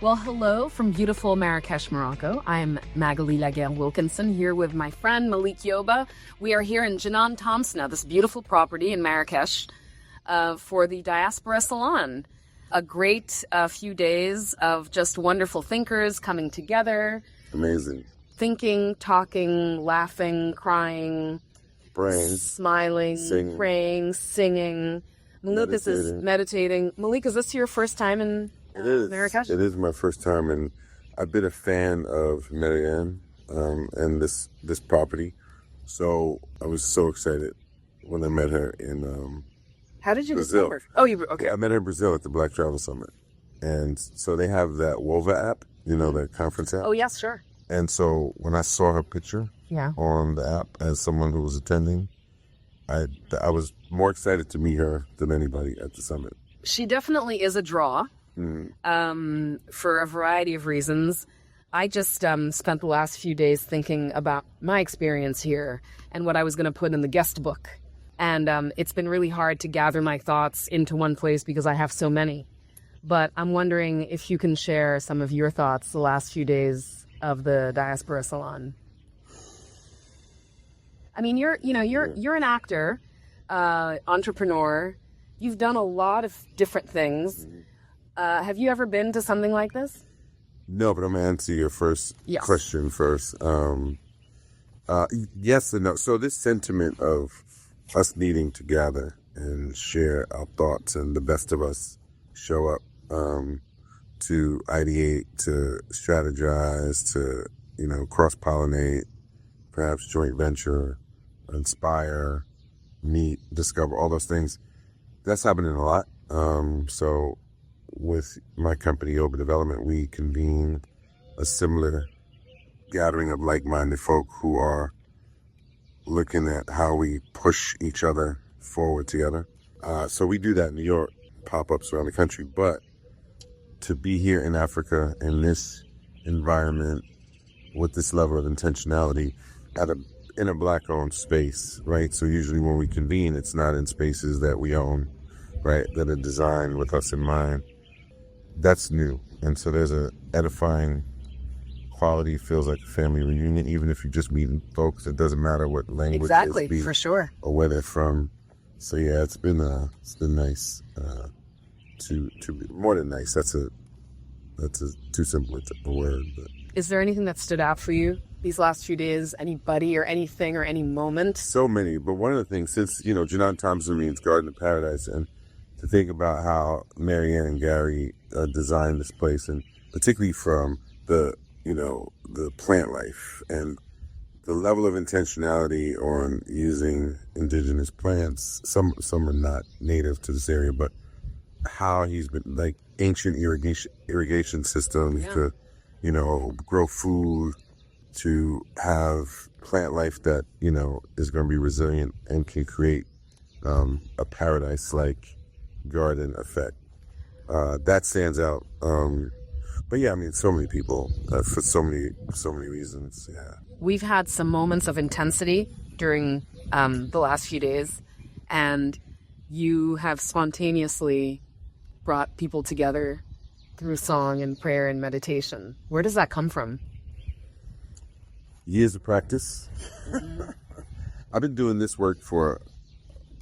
Well, hello from beautiful Marrakesh, Morocco. I'm Magalie Laguerre-Wilkinson here with my friend Malik Yoba. We are here in Jinan Thompson, this beautiful property in Marrakesh, for the Diaspora Salon. A great few days of just wonderful thinkers coming together. Amazing. Thinking, talking, laughing, crying, praying, smiling, singing. Praying, singing. Malik is meditating. Malik, is this your first time in Marrakesh? It is my first time, and I've been a fan of Marianne and this property. So I was so excited when I met her in How did you Brazil. discover? Oh, okay. Yeah, I met her in Brazil at the Black Travel Summit. And so they have that WOVA app, the conference app. Oh, yes, sure. And so when I saw her picture on the app as someone who was attending, I was more excited to meet her than anybody at the summit. She definitely is a draw for a variety of reasons. I just spent the last few days thinking about my experience here and what I was going to put in the guest book. And it's been really hard to gather my thoughts into one place because I have so many. But I'm wondering if you can share some of your thoughts the last few days of the Diaspora Salon. I mean, you're an actor, entrepreneur. You've done a lot of different things. Have you ever been to something like this? No, but I'm going to answer your first question first. Yes and no. So this sentiment of us needing to gather and share our thoughts and the best of us show up to ideate, to strategize, to, cross-pollinate, perhaps joint venture, inspire, meet, discover, all those things. That's happening a lot. So with my company, Yoba Development, we convene a similar gathering of like-minded folk who are looking at how we push each other forward together. So we do that in New York, pop-ups around the country. But to be here in Africa, in this environment, with this level of intentionality, in a Black-owned space, right? So usually when we convene, it's not in spaces that we own, right? That are designed with us in mind. That's new. And so there's a edifying quality. Feels like a family reunion, even if you're just meeting folks. It doesn't matter what language exactly, they speak for sure, or where they're from. So yeah, it's been nice to be more than nice. That's too simple a word. But. Is there anything that stood out for you these last few days? Anybody or anything or any moment? So many, but one of the things, since Jinan Thompson means Garden of Paradise, and to think about how Marianne and Gary designed this place, and particularly from the plant life and the level of intentionality on using indigenous plants. Some are not native to this area, but how he's been like ancient irrigation systems to, grow food, to have plant life that, is going to be resilient and can create a paradise-like garden effect. That stands out. But yeah, I mean, so many people for so many reasons. Yeah. We've had some moments of intensity during the last few days, and you have spontaneously brought people together through song and prayer and meditation. Where does that come from? Years of practice. I've been doing this work for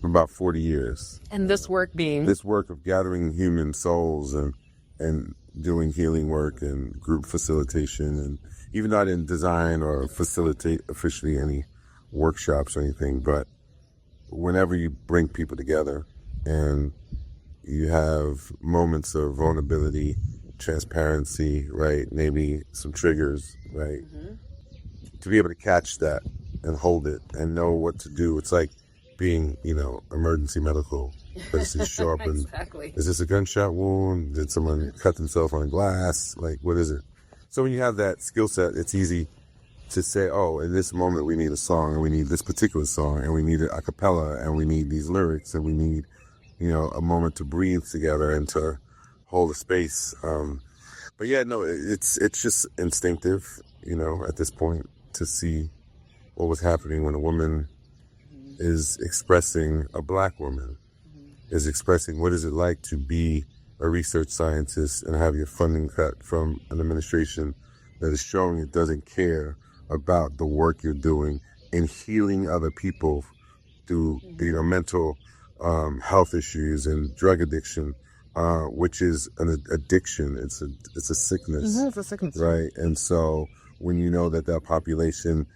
about 40 years. And this work being? This work of gathering human souls and doing healing work and group facilitation, and even not in design or facilitate officially any workshops or anything, but whenever you bring people together and you have moments of vulnerability, transparency, right? Maybe some triggers, right? Mm-hmm. To be able to catch that and hold it and know what to do. It's like being, emergency medical person. Show up and exactly. Is this a gunshot wound? Did someone cut themselves on glass? Like, what is it? So when you have that skill set, it's easy to say, oh, in this moment we need a song, and we need this particular song, and we need it a cappella, and we need these lyrics, and we need, a moment to breathe together and to hold a space. But yeah, no, it's just instinctive, at this point, to see what was happening when a woman is expressing, a Black woman is expressing what is it like to be a research scientist and have your funding cut from an administration that is showing it doesn't care about the work you're doing in healing other people through, mental health issues and drug addiction, which is an addiction. It's a sickness. It's a sickness. Right. And so when you know that population,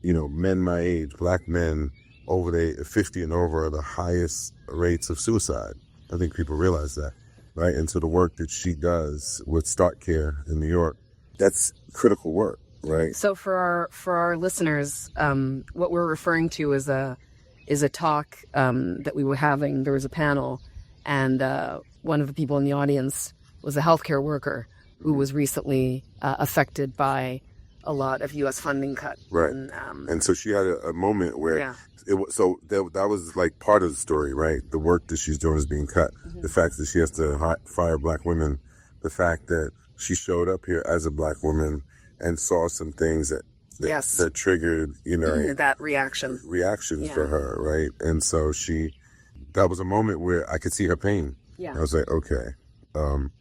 men my age, black men over the 50 and over are the highest rates of suicide. I think people realize that. Right. And so the work that she does with Start Care in New York, that's critical work. Right. So for our listeners, what we're referring to is a talk that we were having. There was a panel, and one of the people in the audience was a healthcare worker who was recently affected by a lot of U.S. funding cut. Right. And so she had a moment where that was like part of the story, right? The work that she's doing is being cut. The fact that she has to fire black women, the fact that she showed up here as a black woman and saw some things that triggered, that reactions for her, right? And so that was a moment where I could see her pain. Yeah. I was like, okay, I'm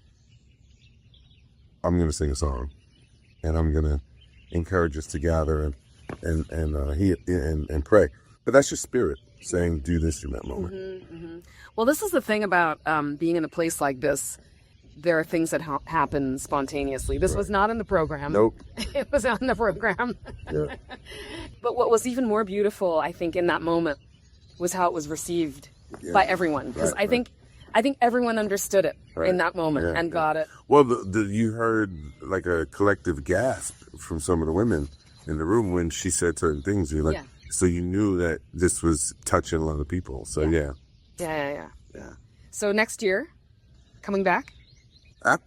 going to sing a song, and I'm going to encourage us to gather and pray. But that's your spirit saying, do this in that moment. Well, this is the thing about being in a place like this. There are things that happen spontaneously. This was not in the program. Nope. It was on the program. Yeah. But what was even more beautiful, I think, in that moment was how it was received by everyone. Because I think everyone understood it in that moment and got it. Well, you heard like a collective gasp from some of the women in the room when she said certain things. You're like, so you knew that this was touching a lot of people. So yeah. So next year, coming back.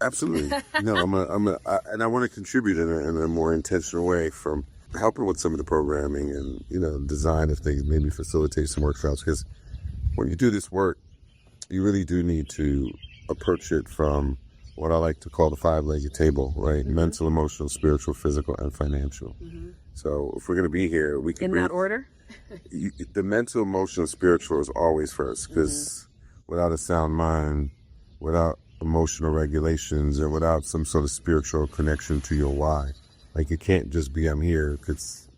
Absolutely. No, and I want to contribute in a more intentional way, from helping with some of the programming and, design if they maybe facilitate some workshops. Because when you do this work, you really do need to approach it from what I like to call the 5-legged table, right? Mental, emotional, spiritual, physical, and financial. So if we're going to be here, we can... In that order? The mental, emotional, spiritual is always first, because without a sound mind, without emotional regulations, and without some sort of spiritual connection to your why, like it can't just be I'm here because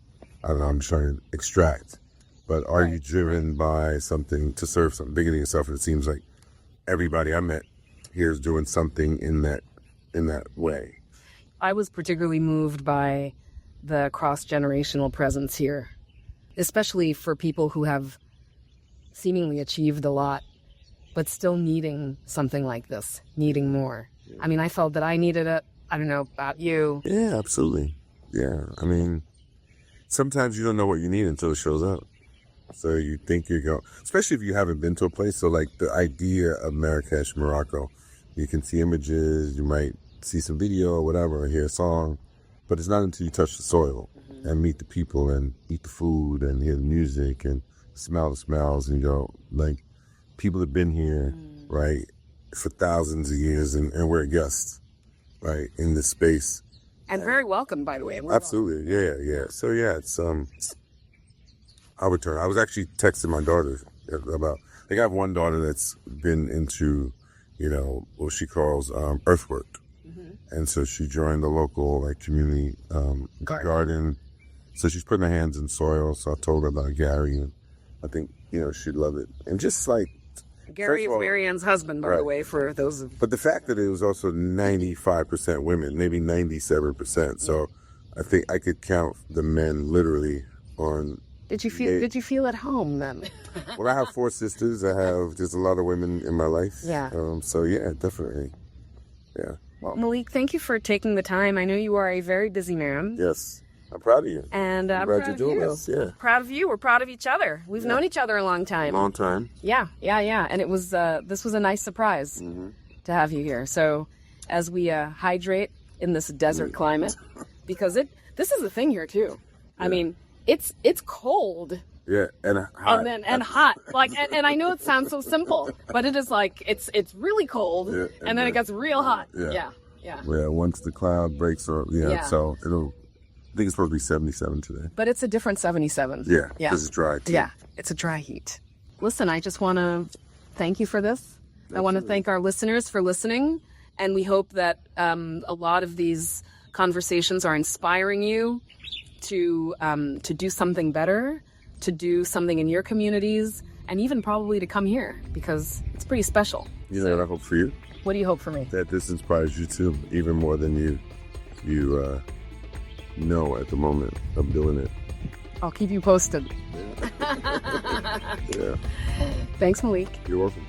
I don't know, I'm trying to extract, but are you driven by something to serve something bigger than yourself? And it seems like everybody I met here is doing something in that way. I was particularly moved by the cross-generational presence here, especially for people who have seemingly achieved a lot but still needing something like this, needing more. I mean, I felt that I needed it. I don't know about you. Yeah, absolutely. Yeah, I mean, sometimes you don't know what you need until it shows up. So you think you're going, especially if you haven't been to a place. So like the idea of Marrakesh, Morocco, you can see images, you might see some video or whatever, or hear a song, but it's not until you touch the soil and meet the people and eat the food and hear the music and smell the smells and go, like, people have been here, right, for thousands of years, and we're guests, right, in this space. And very welcome, by the way. Absolutely, yeah. So it's I'll return. I was actually texting my daughter about. I think I have one daughter that's been into, what she calls earthwork, and so she joined the local community garden. So she's putting her hands in soil. So I told her about Gary, and I think she'd love it. And just like. Gary is Marianne's husband, by the way, for those of... But the fact that it was also 95% women, maybe 97%. So I think I could count the men literally on... Did you feel at home then? Well, I have 4 sisters. There's a lot of women in my life. Yeah. So yeah, definitely. Yeah. Well, Malik, thank you for taking the time. I know you are a very busy man. Yes. I'm proud of you. And I'm proud you're doing this. Yeah. Proud of you. We're proud of each other. We've known each other a long time. Long time. Yeah. And it was this was a nice surprise to have you here. So as we hydrate in this desert climate, because this is the thing here too. Yeah. I mean, it's cold. Yeah, and hot. And hot. And I know it sounds so simple, but it is it's really cold, and then it gets real hot. Yeah. Yeah. Once the cloud breaks up, so it'll. I think it's supposed to be 77 today. But it's a different 77. Yeah. Because it's dry too. Yeah, it's a dry heat. Listen, I just want to thank you for this. I want to thank our listeners for listening, and we hope that a lot of these conversations are inspiring you to do something better, to do something in your communities, and even probably to come here, because it's pretty special. You know what I hope for you? What do you hope for me? That this inspires you too, even more than you know at the moment of doing it. I'll keep you posted. Yeah. Thanks, Malik. You're welcome.